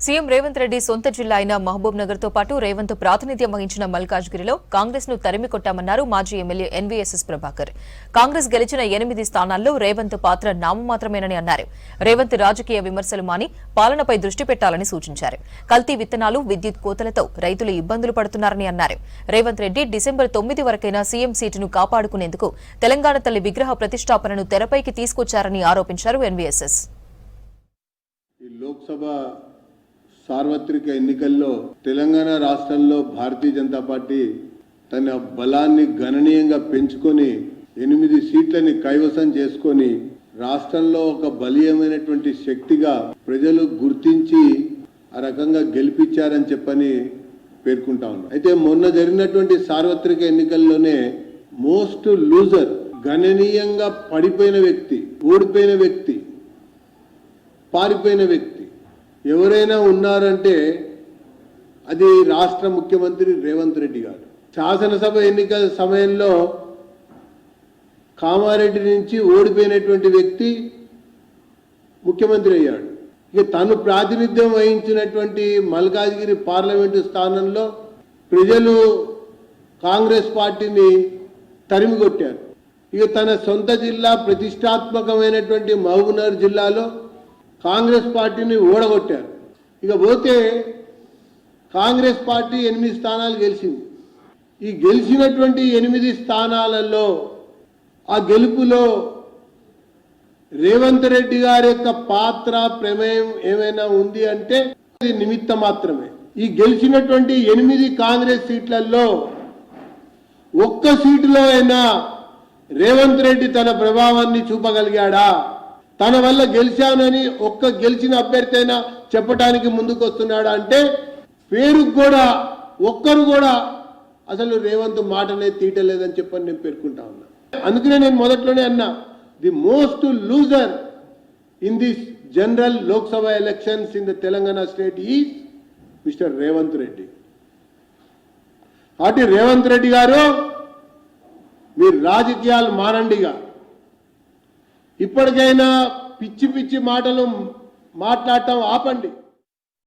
CM Revanth Reddy సొంత జిల్లా అయిన మహబూబ్ నగర్ తో పాటు రేవంత్ ప్రాతినిధ్యం వహించిన మల్కాజ్గిరిలో కాంగ్రెస్ ను తరిమి కొట్టామన్నారు మాజీ ఎమ్మెల్యే ఎన్వీఎస్ఎస్ ప్రభాకర్. కాంగ్రెస్ గెలిచిన 8 స్థానాల్లో రేవంత్ పాత్ర నామమాత్రమేనని అన్నారు. రేవంత్ రాజకీయ విమర్శలు మాని పాలనపై దృష్టి పెట్టాలని సూచించారు. కల్తీ విత్తనాలు, విద్యుత్ కోతలతో రైతులు ఇబ్బందులు పడుతున్నారని అన్నారు. రేవంత్ రెడ్డి డిసెంబర్ 9 వరకైనా సీఎం సీటును కాపాడుకునేందుకు తెలంగాణ తల్లి విగ్రహ ప్రతిష్టాపనను తెరపైకి తీసుకొచ్చారని ఆరోపించారు ఎన్వీఎస్ఎస్. సార్వత్రిక ఎన్నికల్లో తెలంగాణ రాష్ట్రంలో భారతీయ జనతా పార్టీ తన బలాన్ని గణనీయంగా పెంచుకొని 8 సీట్లని కైవసం చేసుకొని రాష్ట్రంలో ఒక బలీయమైనటువంటి శక్తిగా ప్రజలు గుర్తించి ఆ రకంగా గెలిపించారని చెప్పని పేర్కొంటా ఉన్నారు. అయితే మొన్న జరిగినటువంటి సార్వత్రిక ఎన్నికల్లోనే మోస్ట్ లూజర్, గణనీయంగా పడిపోయిన వ్యక్తి, ఓడిపోయిన వ్యక్తి, పారిపోయిన వ్యక్తి ఎవరైనా ఉన్నారంటే అది రాష్ట్ర ముఖ్యమంత్రి రేవంత్ రెడ్డి గారు. శాసనసభ ఎన్నికల సమయంలో కామారెడ్డి నుంచి ఓడిపోయినటువంటి వ్యక్తి ముఖ్యమంత్రి అయ్యాడు. ఇక తను ప్రాతినిధ్యం వహించినటువంటి మల్కాజ్గిరి పార్లమెంటు స్థానంలో ప్రజలు కాంగ్రెస్ పార్టీని తరిమి కొట్టారు. ఇక తన సొంత జిల్లా ప్రతిష్టాత్మకమైనటువంటి మహబూబ్నగర్ జిల్లాలో కాంగ్రెస్ పార్టీని ఓడగొట్టారు. ఇక పోతే కాంగ్రెస్ పార్టీ 8 స్థానాలు గెలిచింది. ఈ గెలిచినటువంటి 8 స్థానాలలో ఆ గెలుపులో రేవంత్ రెడ్డి గారి యొక్క పాత్ర, ప్రమేయం ఏమైనా ఉంది అంటే అది నిమిత్త మాత్రమే. ఈ గెలిచినటువంటి 8 కాంగ్రెస్ సీట్లలో ఒక్క సీటులో అయినా రేవంత్ రెడ్డి తన ప్రభావాన్ని చూపగలిగాడా? తన వల్ల గెలిచానని ఒక్క గెలిచిన అభ్యర్థి అయినా చెప్పడానికి ముందుకు వస్తున్నాడా అంటే పేరుకు కూడా ఒక్కరు కూడా అసలు రేవంత్ మాటనే తీయటలేదని చెప్పని నేను పేర్కొంటా ఉన్నా. అందుకనే నేను మొదట్లోనే అన్నా, the most loser in this general Lok Sabha elections in the Telangana state is mister Revanth Reddy. కాబట్టి రేవంత్ రెడ్డి గారు, మీరు రాజకీయాలు మానండిగా, ఇప్పటికైనా పిచ్చి పిచ్చి మాటలు మాట్లాడటం ఆపండి.